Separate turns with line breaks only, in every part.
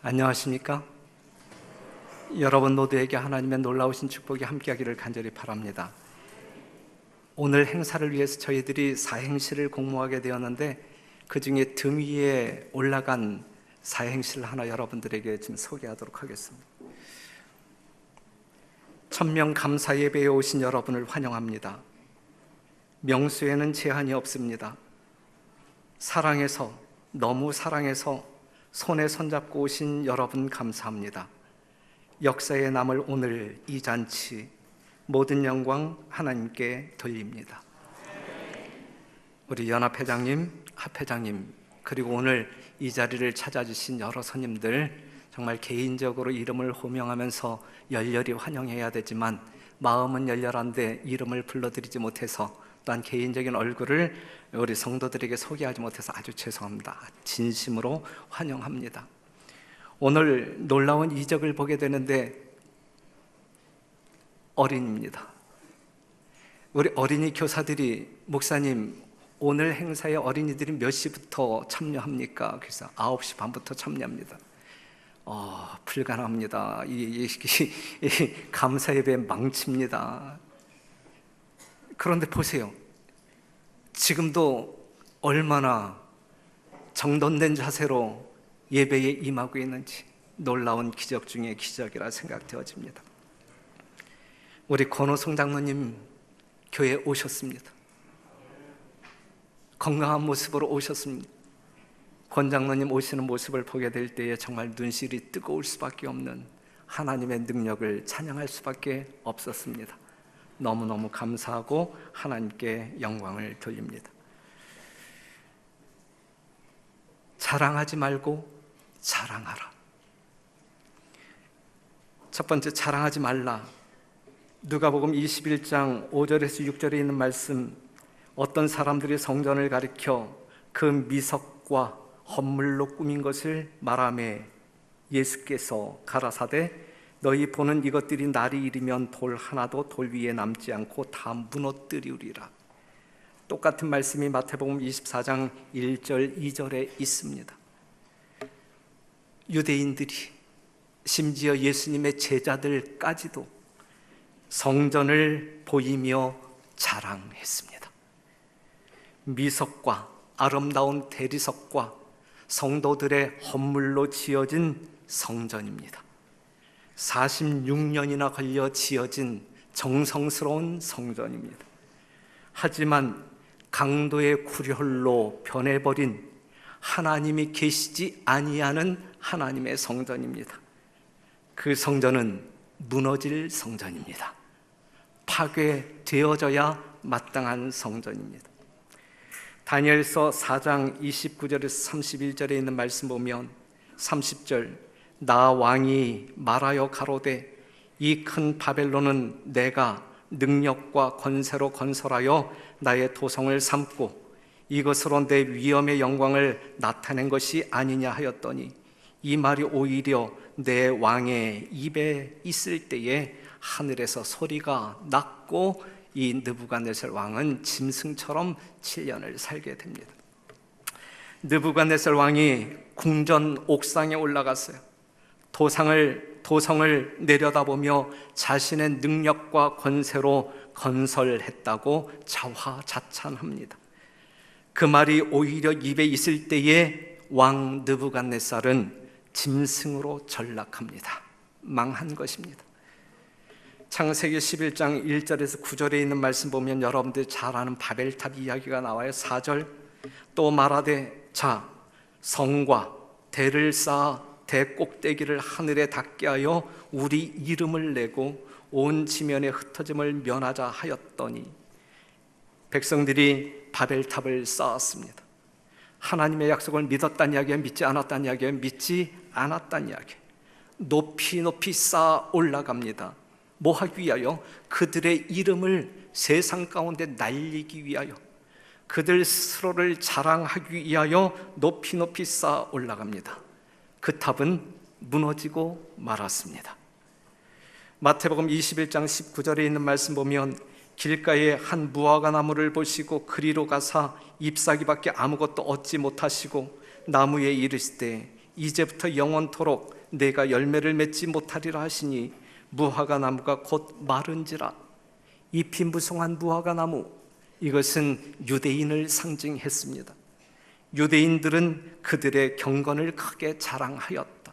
안녕하십니까? 여러분 모두에게 하나님의 놀라우신 축복이 함께하기를 간절히 바랍니다. 오늘 행사를 위해서 저희들이 사행시를 공모하게 되었는데 그 중에 등 위에 올라간 사행시를 하나 여러분들에게 지금 소개하도록 하겠습니다. 1000명 감사 예배에 오신 여러분을 환영합니다. 명수에는 제한이 없습니다. 사랑해서, 너무 사랑해서 손에 손잡고 오신 여러분 감사합니다. 역사에 남을 오늘 이 잔치 모든 영광 하나님께 돌립니다. 우리 연합회장님, 합회장님, 그리고 오늘 이 자리를 찾아주신 여러 손님들 정말 개인적으로 이름을 호명하면서 열렬히 환영해야 되지만 마음은 열렬한데 이름을 불러드리지 못해서 또한 개인적인 얼굴을 우리 성도들에게 소개하지 못해서 아주 죄송합니다. 진심으로 환영합니다. 오늘 놀라운 이적을 보게 되는데 어린입니다. 우리 어린이 교사들이 목사님 오늘 행사에 어린이들이 몇 시부터 참여합니까? 그래서 9시 반부터 참여합니다. 불가능합니다. 이 감사 예배 망칩니다. 그런데 보세요. 지금도 얼마나 정돈된 자세로 예배에 임하고 있는지 놀라운 기적 중에 기적이라 생각되어집니다. 우리 권호성 장로님 교회에 오셨습니다. 건강한 모습으로 오셨습니다. 권 장로님 오시는 모습을 보게 될 때에 정말 눈시울이 뜨거울 수밖에 없는 하나님의 능력을 찬양할 수밖에 없었습니다. 너무너무 감사하고 하나님께 영광을 돌립니다. 자랑하지 말고 자랑하라. 첫 번째, 자랑하지 말라. 누가복음 21장 5절에서 6절에 있는 말씀, 어떤 사람들이 성전을 가리켜 그 미석과 헌물로 꾸민 것을 말하며 예수께서 가라사대 너희 보는 이것들이 날이 이르면 돌 하나도 돌 위에 남지 않고 다 무너뜨리우리라. 똑같은 말씀이 마태복음 24장 1절 2절에 있습니다. 유대인들이 심지어 예수님의 제자들까지도 성전을 보이며 자랑했습니다. 미석과 아름다운 대리석과 성도들의 헌물로 지어진 성전입니다. 46년이나 걸려 지어진 정성스러운 성전입니다. 하지만 강도의 굴혈로 변해버린 하나님이 계시지 아니하는 하나님의 성전입니다. 그 성전은 무너질 성전입니다. 파괴되어져야 마땅한 성전입니다. 다니엘서 4장 29절에서 31절에 있는 말씀 보면 30절, 나 왕이 말하여 가로되 이 큰 바벨론은 내가 능력과 권세로 건설하여 나의 도성을 삼고 이것으로 내 위엄의 영광을 나타낸 것이 아니냐 하였더니 이 말이 오히려 내 왕의 입에 있을 때에 하늘에서 소리가 났고 이 느부갓네살 왕은 짐승처럼 7년을 살게 됩니다. 느부갓네살 왕이 궁전 옥상에 올라갔어요. 도성을 내려다보며 자신의 능력과 권세로 건설했다고 자화자찬합니다. 그 말이 오히려 입에 있을 때에 왕 느부갓네살은 짐승으로 전락합니다. 망한 것입니다. 창세기 11장 1절에서 9절에 있는 말씀 보면 여러분들 잘 아는 바벨탑 이야기가 나와요. 4절, 또 말하되 자 성과 대를 쌓아 대꼭대기를 하늘에 닿게 하여 우리 이름을 내고 온 지면에 흩어짐을 면하자 하였더니 백성들이 바벨탑을 쌓았습니다. 하나님의 약속을 믿었다는 이야기예요? 믿지 않았다는 이야기예요? 믿지 않았다는 이야기예요. 높이 높이 쌓아 올라갑니다. 뭐 하기 위하여? 그들의 이름을 세상 가운데 날리기 위하여, 그들 스스로를 자랑하기 위하여 높이 높이 쌓아 올라갑니다. 그 탑은 무너지고 말았습니다. 마태복음 21장 19절에 있는 말씀 보면 길가에 한 무화과 나무를 보시고 그리로 가사 잎사귀밖에 아무것도 얻지 못하시고 나무에 이르시되 이제부터 영원토록 내가 열매를 맺지 못하리라 하시니 무화과 나무가 곧 마른지라. 잎이 무성한 무화과 나무, 이것은 유대인을 상징했습니다. 유대인들은 그들의 경건을 크게 자랑하였다.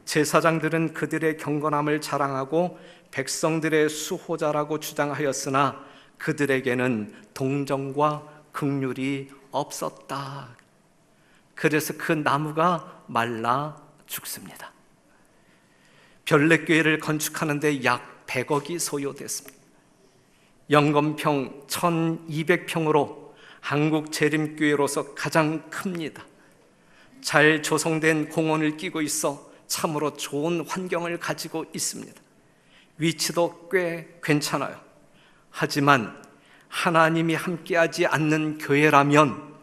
제사장들은 그들의 경건함을 자랑하고 백성들의 수호자라고 주장하였으나 그들에게는 동정과 긍휼이 없었다. 그래서 그 나무가 말라 죽습니다. 별내교회를 건축하는데 약 100억이 소요됐습니다. 영건평 1200평으로 한국 재림교회로서 가장 큽니다. 잘 조성된 공원을 끼고 있어 참으로 좋은 환경을 가지고 있습니다. 위치도 꽤 괜찮아요. 하지만 하나님이 함께하지 않는 교회라면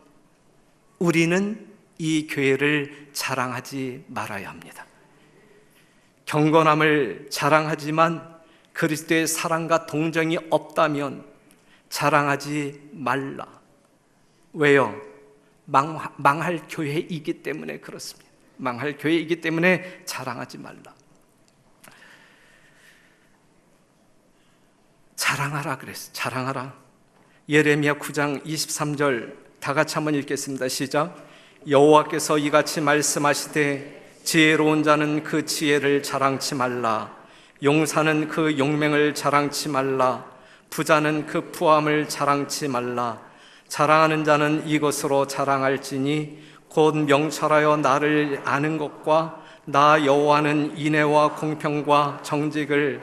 우리는 이 교회를 자랑하지 말아야 합니다. 경건함을 자랑하지만 그리스도의 사랑과 동정이 없다면 자랑하지 말라. 왜요? 망할 교회이기 때문에 그렇습니다. 망할 교회이기 때문에 자랑하지 말라. 자랑하라 그랬어. 자랑하라. 예레미야 9장 23절 다 같이 한번 읽겠습니다. 시작. 여호와께서 이같이 말씀하시되 지혜로운 자는 그 지혜를 자랑치 말라. 용사는 그 용맹을 자랑치 말라. 부자는 그 부함을 자랑치 말라. 자랑하는 자는 이것으로 자랑할지니 곧 명철하여 나를 아는 것과 나 여호와는 인애와 공평과 정직을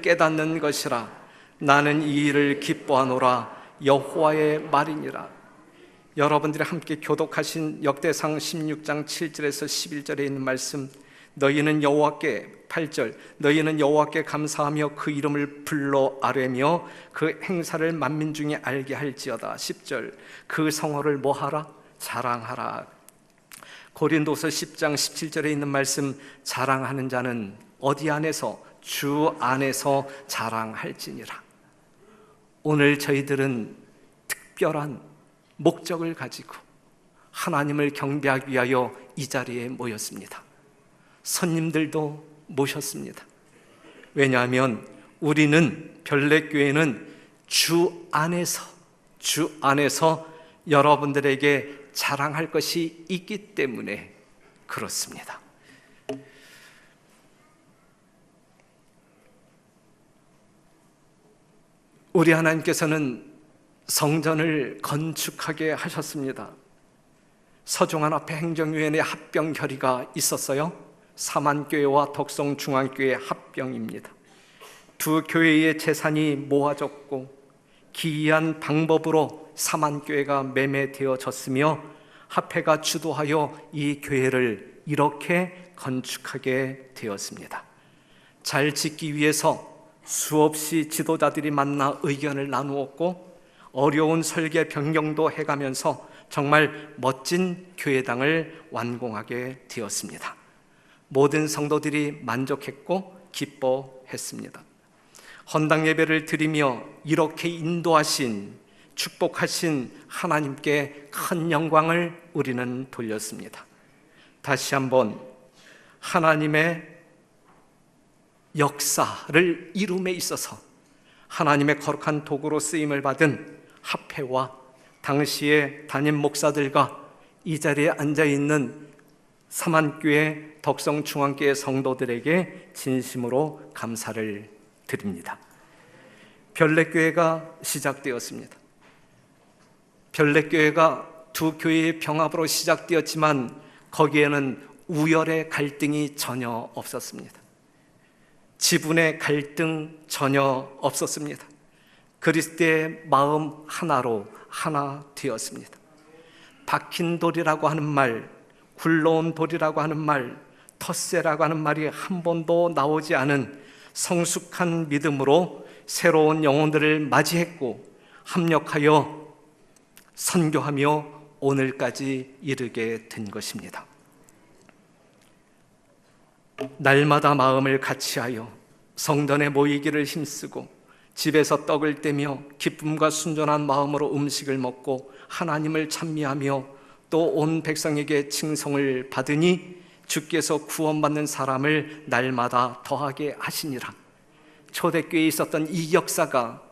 깨닫는 것이라. 나는 이 일을 기뻐하노라. 여호와의 말이니라. 여러분들이 함께 교독하신 역대상 16장 7절에서 11절에 있는 말씀, 너희는 여호와께 8절 너희는 여호와께 감사하며 그 이름을 불러 아뢰며 그 행사를 만민 중에 알게 할지어다. 10절 그 성호를 뭐하라? 자랑하라. 고린도서 10장 17절에 있는 말씀, 자랑하는 자는 어디 안에서? 주 안에서 자랑할지니라. 오늘 저희들은 특별한 목적을 가지고 하나님을 경배하기 위하여 이 자리에 모였습니다. 손님들도 모셨습니다. 왜냐하면 우리는 별내교회는 주 안에서 여러분들에게 자랑할 것이 있기 때문에 그렇습니다. 우리 하나님께서는 성전을 건축하게 하셨습니다. 서종한 앞에 행정위원회 합병 결의가 있었어요. 사만교회와 덕성중앙교회 합병입니다. 두 교회의 재산이 모아졌고 기이한 방법으로 사만교회가 매매되어졌으며 합회가 주도하여 이 교회를 이렇게 건축하게 되었습니다. 잘 짓기 위해서 수없이 지도자들이 만나 의견을 나누었고 어려운 설계 변경도 해가면서 정말 멋진 교회당을 완공하게 되었습니다. 모든 성도들이 만족했고 기뻐했습니다. 헌당 예배를 드리며 이렇게 인도하신, 축복하신 하나님께 큰 영광을 우리는 돌렸습니다. 다시 한번 하나님의 역사를 이룸에 있어서 하나님의 거룩한 도구로 쓰임을 받은 합회와 당시의 담임 목사들과 이 자리에 앉아있는 사만교회 덕성중앙교회 성도들에게 진심으로 감사를 드립니다. 별내교회가 시작되었습니다. 별내교회가 두 교회의 병합으로 시작되었지만 거기에는 우열의 갈등이 전혀 없었습니다. 지분의 갈등 전혀 없었습니다. 그리스도의 마음 하나로 하나 되었습니다. 박힌 돌이라고 하는 말, 굴러온 돌이라고 하는 말, 텃세라고 하는 말이 한 번도 나오지 않은 성숙한 믿음으로 새로운 영혼들을 맞이했고 합력하여 선교하며 오늘까지 이르게 된 것입니다. 날마다 마음을 같이하여 성전에 모이기를 힘쓰고 집에서 떡을 떼며 기쁨과 순전한 마음으로 음식을 먹고 하나님을 찬미하며 또 온 백성에게 칭송을 받으니 주께서 구원받는 사람을 날마다 더하게 하시니라. 초대교회에 있었던 이 역사가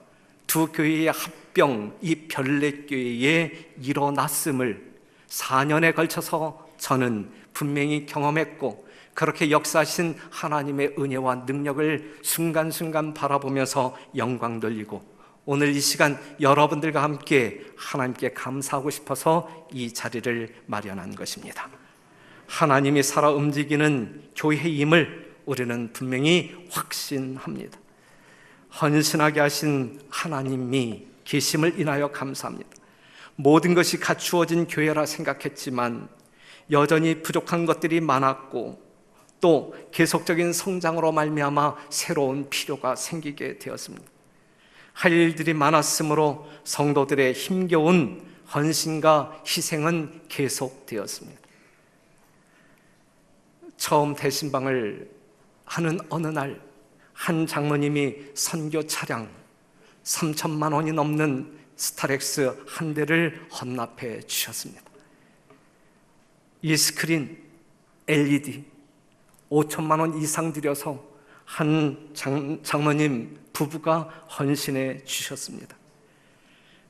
두 교회의 합병, 이 별내교회에 일어났음을 4년에 걸쳐서 저는 분명히 경험했고, 그렇게 역사하신 하나님의 은혜와 능력을 순간순간 바라보면서 영광 돌리고, 오늘 이 시간 여러분들과 함께 하나님께 감사하고 싶어서 이 자리를 마련한 것입니다. 하나님이 살아 움직이는 교회임을 우리는 분명히 확신합니다. 헌신하게 하신 하나님이 계심을 인하여 감사합니다. 모든 것이 갖추어진 교회라 생각했지만 여전히 부족한 것들이 많았고, 또 계속적인 성장으로 말미암아 새로운 필요가 생기게 되었습니다. 할 일들이 많았으므로 성도들의 힘겨운 헌신과 희생은 계속되었습니다. 처음 대신방을 하는 어느 날 한 장로님이 선교 차량 3천만 원이 넘는 스타렉스 한 대를 헌납해 주셨습니다. 이 스크린 LED 5천만 원 이상 들여서 한 장로님 부부가 헌신해 주셨습니다.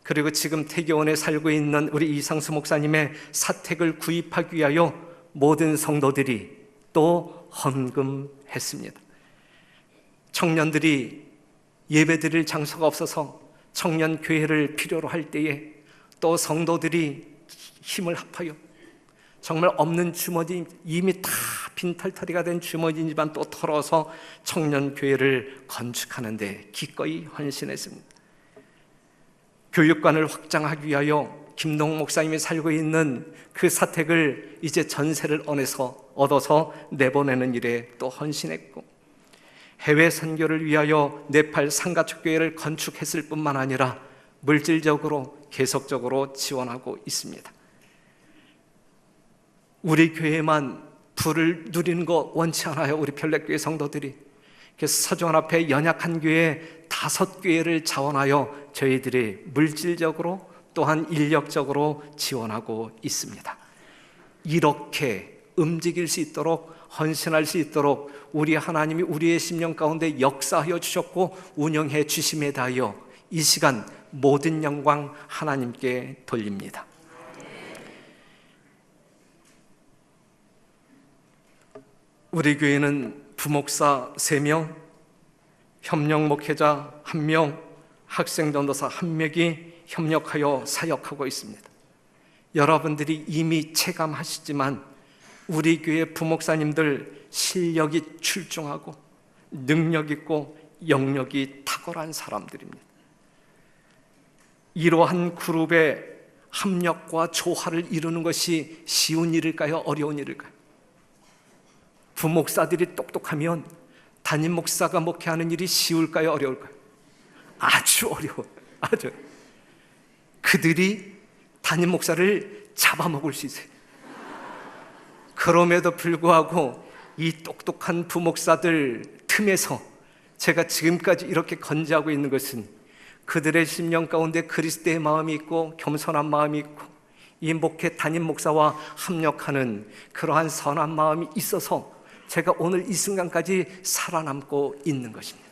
그리고 지금 태교원에 살고 있는 우리 이상수 목사님의 사택을 구입하기 위하여 모든 성도들이 또 헌금했습니다. 청년들이 예배드릴 장소가 없어서 청년 교회를 필요로 할 때에 또 성도들이 힘을 합하여 정말 없는 주머니, 이미 다 빈털터리가 된 주머니지만 또 털어서 청년 교회를 건축하는데 기꺼이 헌신했습니다. 교육관을 확장하기 위하여 김동 목사님이 살고 있는 그 사택을 이제 전세를 얻어서 내보내는 일에 또 헌신했고, 해외 선교를 위하여 네팔 상가축 교회를 건축했을 뿐만 아니라 물질적으로 계속적으로 지원하고 있습니다. 우리 교회만 부를 누리는 거 원치 않아요. 우리 별내교회 성도들이. 그래서 서주원 앞에 연약한 교회 5교회를 자원하여 저희들이 물질적으로 또한 인력적으로 지원하고 있습니다. 이렇게 움직일 수 있도록, 헌신할 수 있도록 우리 하나님이 우리의 심령 가운데 역사하여 주셨고 운영해 주심에 대하여 이 시간 모든 영광 하나님께 돌립니다. 우리 교회는 부목사 3명, 협력 목회자 1명, 학생 전도사 1명이 협력하여 사역하고 있습니다. 여러분들이 이미 체감하시지만 우리 교회 부목사님들 실력이 출중하고 능력 있고 영역이 탁월한 사람들입니다. 이러한 그룹의 합력과 조화를 이루는 것이 쉬운 일일까요? 어려운 일일까요? 부목사들이 똑똑하면 담임 목사가 목회하는 일이 쉬울까요? 어려울까요? 아주 어려워요. 아주. 그들이 담임 목사를 잡아먹을 수 있어요. 그럼에도 불구하고 이 똑똑한 부목사들 틈에서 제가 지금까지 이렇게 건재하고 있는 것은 그들의 심령 가운데 그리스도의 마음이 있고 겸손한 마음이 있고 이 목회 담임 목사와 합력하는 그러한 선한 마음이 있어서 제가 오늘 이 순간까지 살아남고 있는 것입니다.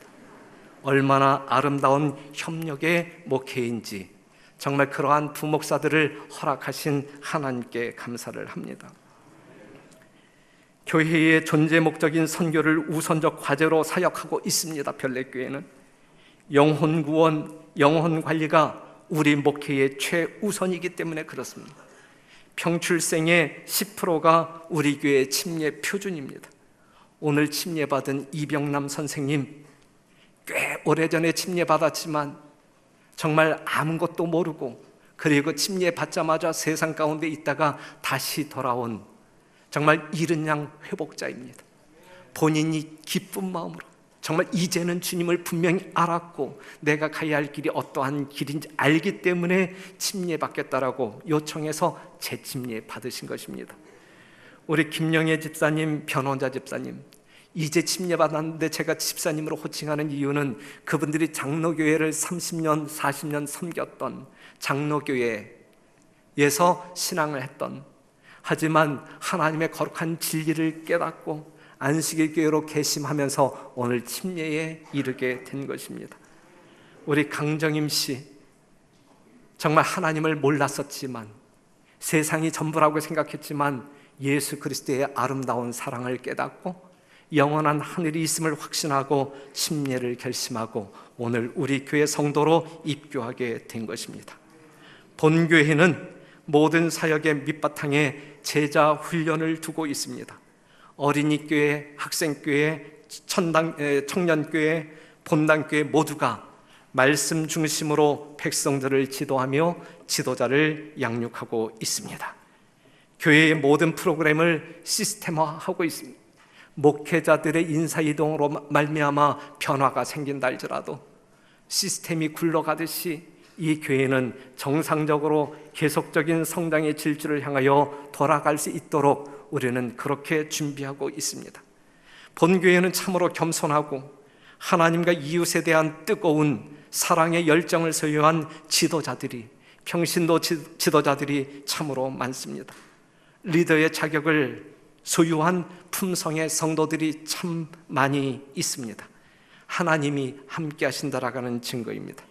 얼마나 아름다운 협력의 목회인지 정말 그러한 부목사들을 허락하신 하나님께 감사를 합니다. 교회의 존재 목적인 선교를 우선적 과제로 사역하고 있습니다. 별내교회는 영혼 구원, 영혼 관리가 우리 목회의 최우선이기 때문에 그렇습니다. 평출생의 10%가 우리 교회의 침례 표준입니다. 오늘 침례받은 이병남 선생님, 꽤 오래전에 침례받았지만 정말 아무것도 모르고 그리고 침례받자마자 세상 가운데 있다가 다시 돌아온 정말 잃은 양 회복자입니다. 본인이 기쁜 마음으로 정말 이제는 주님을 분명히 알았고 내가 가야 할 길이 어떠한 길인지 알기 때문에 침례받겠다라고 요청해서 재침례 받으신 것입니다. 우리 김영애 집사님, 변호자 집사님, 이제 침례받았는데 제가 집사님으로 호칭하는 이유는 그분들이 장로교회를 30년, 40년 섬겼던 장로교회 예서 신앙을 했던, 하지만 하나님의 거룩한 진리를 깨닫고 안식일 교회로 개심하면서 오늘 침례에 이르게 된 것입니다. 우리 강정임 씨, 정말 하나님을 몰랐었지만, 세상이 전부라고 생각했지만 예수 그리스도의 아름다운 사랑을 깨닫고 영원한 하늘이 있음을 확신하고 침례를 결심하고 오늘 우리 교회 성도로 입교하게 된 것입니다. 본교회는 모든 사역의 밑바탕에 제자 훈련을 두고 있습니다. 어린이교회, 학생교회, 청년교회, 본당교회 모두가 말씀 중심으로 백성들을 지도하며 지도자를 양육하고 있습니다. 교회의 모든 프로그램을 시스템화하고 있습니다. 목회자들의 인사이동으로 말미암아 변화가 생긴다 할지라도 시스템이 굴러가듯이 이 교회는 정상적으로 계속적인 성장의 질주를 향하여 돌아갈 수 있도록 우리는 그렇게 준비하고 있습니다. 본교회는 참으로 겸손하고 하나님과 이웃에 대한 뜨거운 사랑의 열정을 소유한 지도자들이, 평신도 지도자들이 참으로 많습니다. 리더의 자격을 소유한 품성의 성도들이 참 많이 있습니다. 하나님이 함께 하신다라는 증거입니다.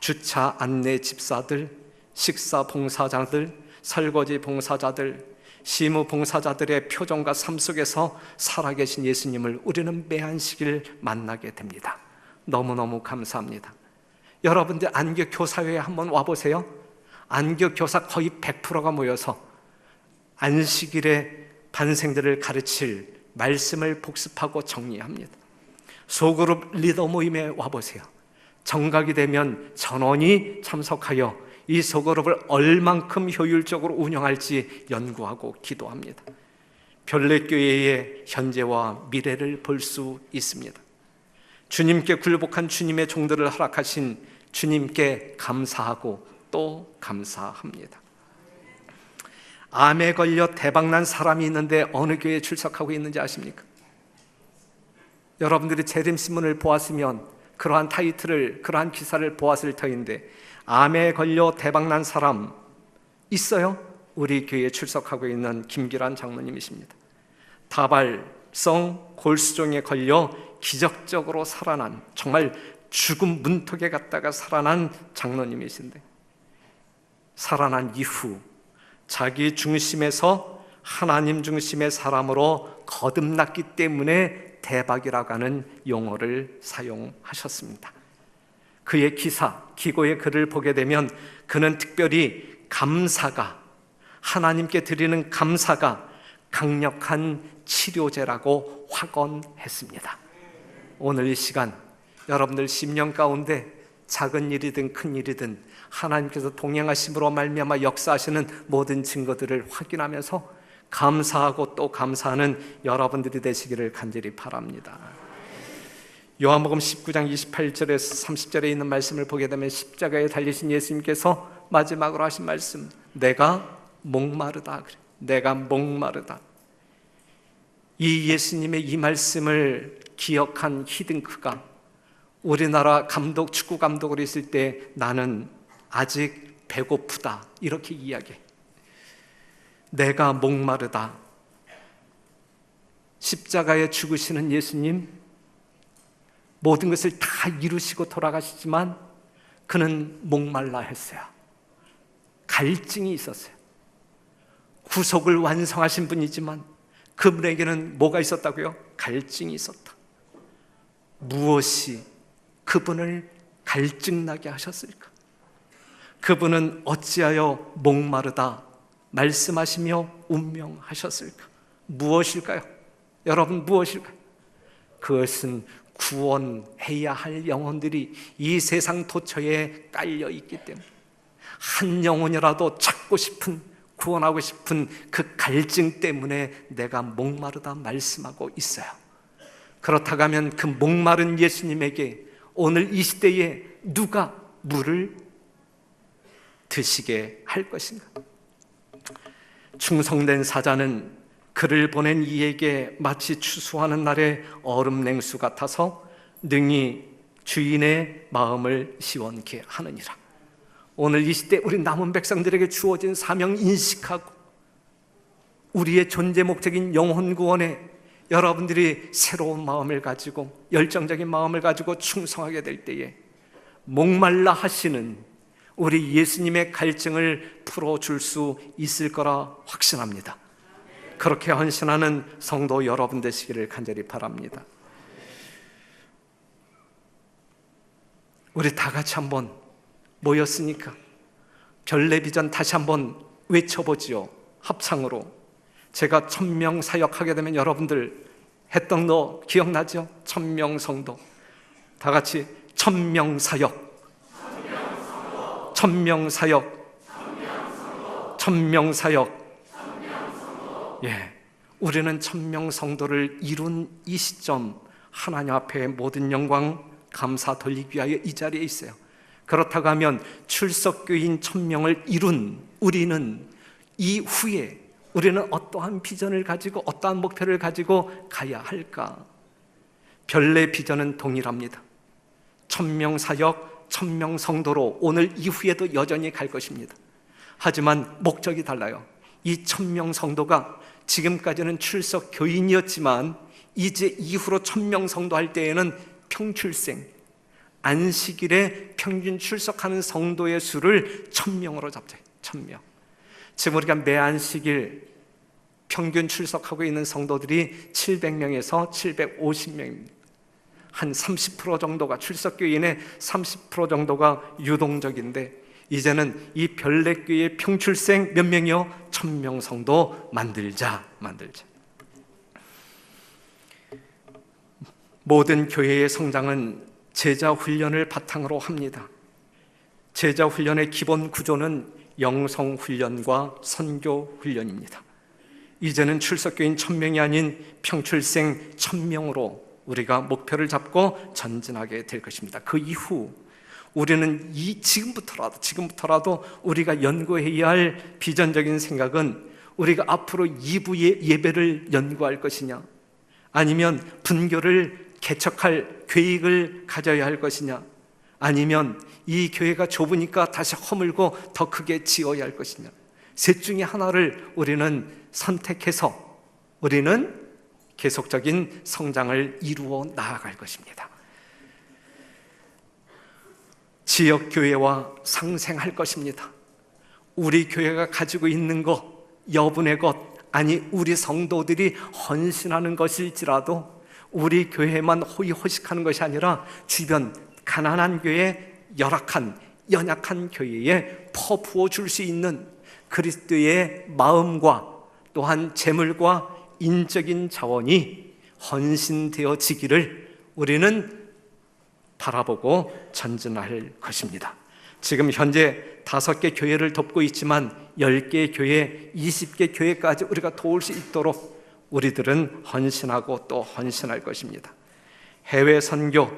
주차 안내 집사들, 식사 봉사자들, 설거지 봉사자들, 시무 봉사자들의 표정과 삶 속에서 살아계신 예수님을 우리는 매 안식일 만나게 됩니다. 너무너무 감사합니다. 여러분들 안교 교사회에 한번 와보세요. 안교 교사 거의 100%가 모여서 안식일에 반생들을 가르칠 말씀을 복습하고 정리합니다. 소그룹 리더 모임에 와보세요. 정각이 되면 전원이 참석하여 이 소그룹을 얼만큼 효율적으로 운영할지 연구하고 기도합니다. 별내교회의 현재와 미래를 볼 수 있습니다. 주님께 굴복한 주님의 종들을 허락하신 주님께 감사하고 또 감사합니다. 암에 걸려 대박난 사람이 있는데 어느 교회에 출석하고 있는지 아십니까? 여러분들이 재림신문을 보았으면 그러한 타이틀을, 그러한 기사를 보았을 터인데, 암에 걸려 대박난 사람 있어요? 우리 교회에 출석하고 있는 김기란 장로님이십니다. 다발성 골수종에 걸려 기적적으로 살아난, 정말 죽음 문턱에 갔다가 살아난 장로님이신데, 살아난 이후 자기 중심에서 하나님 중심의 사람으로 거듭났기 때문에 대박이라고 하는 용어를 사용하셨습니다. 그의 기사, 기고의 글을 보게 되면 그는 특별히 감사가, 하나님께 드리는 감사가 강력한 치료제라고 확언했습니다. 오늘 이 시간 여러분들 심령 가운데 작은 일이든 큰 일이든 하나님께서 동행하심으로 말미암아 역사하시는 모든 증거들을 확인하면서 감사하고 또 감사하는 여러분들이 되시기를 간절히 바랍니다. 요한복음 19장 28절에서 30절에 있는 말씀을 보게 되면 십자가에 달리신 예수님께서 마지막으로 하신 말씀, 내가 목마르다 그래. 내가 목마르다. 이 예수님의 이 말씀을 기억한 히딩크가 우리나라 감독, 축구 감독으로 있을 때 나는 아직 배고프다 이렇게 이야기해. 내가 목마르다. 십자가에 죽으시는 예수님, 모든 것을 다 이루시고 돌아가시지만 그는 목말라 했어요. 갈증이 있었어요. 구속을 완성하신 분이지만 그분에게는 뭐가 있었다고요? 갈증이 있었다. 무엇이 그분을 갈증나게 하셨을까? 그분은 어찌하여 목마르다 말씀하시며 운명하셨을까? 무엇일까요? 여러분, 무엇일까요? 그것은 구원해야 할 영혼들이 이 세상 도처에 깔려 있기 때문에 한 영혼이라도 찾고 싶은, 구원하고 싶은 그 갈증 때문에 내가 목마르다 말씀하고 있어요. 그렇다고 하면 그 목마른 예수님에게 오늘 이 시대에 누가 물을 드시게 할 것인가? 충성된 사자는 그를 보낸 이에게 마치 추수하는 날의 얼음 냉수 같아서 능히 주인의 마음을 시원케 하느니라. 오늘 이 시대 우리 남은 백성들에게 주어진 사명 인식하고 우리의 존재 목적인 영혼 구원에 여러분들이 새로운 마음을 가지고 열정적인 마음을 가지고 충성하게 될 때에 목말라 하시는 우리 예수님의 갈증을 풀어줄 수 있을 거라 확신합니다. 그렇게 헌신하는 성도 여러분 되시기를 간절히 바랍니다. 우리 다 같이 한번 모였으니까 별내 비전 다시 한번 외쳐보지요. 합창으로. 제가 1000명 사역하게 되면 여러분들 했던 거 기억나죠? 1000명 성도. 다 같이 1000명 사역, 1000명 사역, 1000명 사역. 예, 우리는 1000명 성도를 이룬 이 시점 하나님 앞에 모든 영광 감사 돌리기 위하여 이 자리에 있어요. 그렇다고 하면 출석교인 1000명을 이룬 우리는 이후에 우리는 어떠한 비전을 가지고 어떠한 목표를 가지고 가야 할까? 별내 비전은 동일합니다. 1000명 사역, 1000명 성도로 오늘 이후에도 여전히 갈 것입니다. 하지만 목적이 달라요. 이 1000명 성도가 지금까지는 출석 교인이었지만 이제 이후로 1000명 성도할 때에는 평출생, 안식일에 평균 출석하는 성도의 수를 1000명으로 잡자요. 1000명. 지금 우리가 매 안식일 평균 출석하고 있는 성도들이 700명에서 750명입니다. 한 30% 정도가 출석교인의 30% 정도가 유동적인데 이제는 이 별내교회 평출생 몇 명이요? 1000명 성도 만들자. 모든 교회의 성장은 제자 훈련을 바탕으로 합니다. 제자 훈련의 기본 구조는 영성 훈련과 선교 훈련입니다. 이제는 출석교인 1000명이 아닌 평출생 1000명으로 우리가 목표를 잡고 전진하게 될 것입니다. 그 이후 우리는 지금부터라도 우리가 연구해야 할 비전적인 생각은 우리가 앞으로 2부의 예배를 연구할 것이냐, 아니면 분교를 개척할 계획을 가져야 할 것이냐, 아니면 이 교회가 좁으니까 다시 허물고 더 크게 지어야 할 것이냐, 셋 중에 하나를 우리는 선택해서 우리는 계속적인 성장을 이루어 나아갈 것입니다. 지역교회와 상생할 것입니다. 우리 교회가 가지고 있는 것, 여분의 것, 아니 우리 성도들이 헌신하는 것일지라도 우리 교회만 호의호식하는 것이 아니라 주변 가난한 교회, 열악한, 연약한 교회에 퍼부어 줄 수 있는 그리스도의 마음과 또한 재물과 인적인 자원이 헌신되어지기를 우리는 바라보고 전진할 것입니다. 지금 현재 5개 교회를 돕고 있지만 10개 교회, 20개 교회까지 우리가 도울 수 있도록 우리들은 헌신하고 또 헌신할 것입니다. 해외 선교,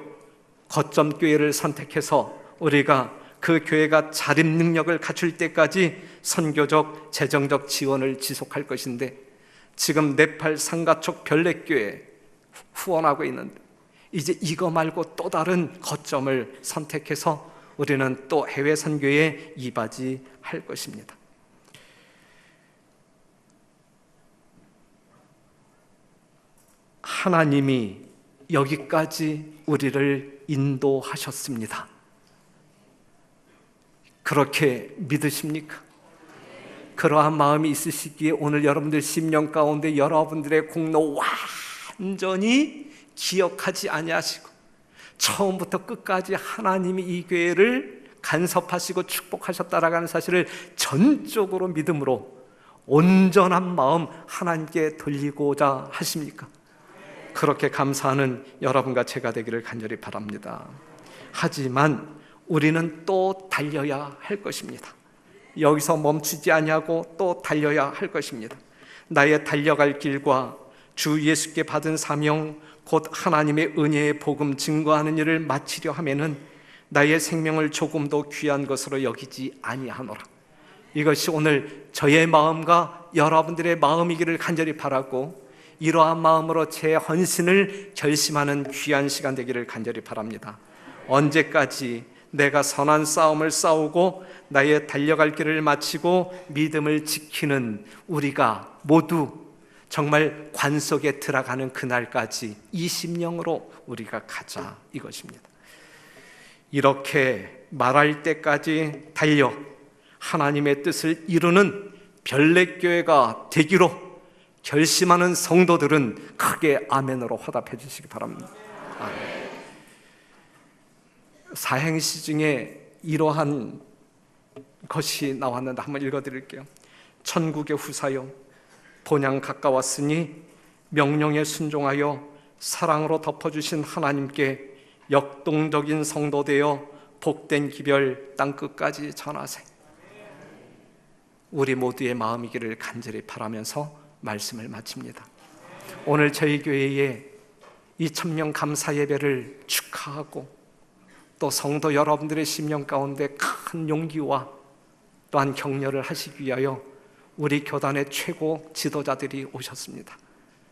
거점 교회를 선택해서 우리가 그 교회가 자립 능력을 갖출 때까지 선교적, 재정적 지원을 지속할 것인데 지금 네팔 상가촉 별내교회 후원하고 있는데 이제 이거 말고 또 다른 거점을 선택해서 우리는 또 해외 선교에 이바지할 것입니다. 하나님이 여기까지 우리를 인도하셨습니다. 그렇게 믿으십니까? 그러한 마음이 있으시기에 오늘 여러분들 심령 가운데 여러분들의 공로 완전히 기억하지 아니하시고 처음부터 끝까지 하나님이 이 교회를 간섭하시고 축복하셨다라고 하는 사실을 전적으로 믿음으로 온전한 마음 하나님께 돌리고자 하십니까? 그렇게 감사하는 여러분과 제가 되기를 간절히 바랍니다. 하지만 우리는 또 달려야 할 것입니다. 여기서 멈추지 아니하고 또 달려야 할 것입니다. 나의 달려갈 길과 주 예수께 받은 사명 곧 하나님의 은혜의 복음 증거하는 일을 마치려 하면은 나의 생명을 조금도 귀한 것으로 여기지 아니하노라. 이것이 오늘 저의 마음과 여러분들의 마음이기를 간절히 바라고 이러한 마음으로 제 헌신을 결심하는 귀한 시간 되기를 간절히 바랍니다. 언제까지 내가 선한 싸움을 싸우고 나의 달려갈 길을 마치고 믿음을 지키는 우리가 모두 정말 관 속에 들어가는 그날까지 이 심령으로 우리가 가자, 이것입니다. 이렇게 말할 때까지 달려 하나님의 뜻을 이루는 별내교회가 되기로 결심하는 성도들은 크게 아멘으로 화답해 주시기 바랍니다. 아멘. 사행시 중에 이러한 것이 나왔는데 한번 읽어드릴게요. 천국의 후사여, 본향 가까웠으니 명령에 순종하여 사랑으로 덮어주신 하나님께 역동적인 성도 되어 복된 기별 땅끝까지 전하세. 우리 모두의 마음이기를 간절히 바라면서 말씀을 마칩니다. 오늘 저희 교회에 2,000명 감사 예배를 축하하고 또 성도 여러분들의 심령 가운데 큰 용기와 또한 격려를 하시기 위하여 우리 교단의 최고 지도자들이 오셨습니다.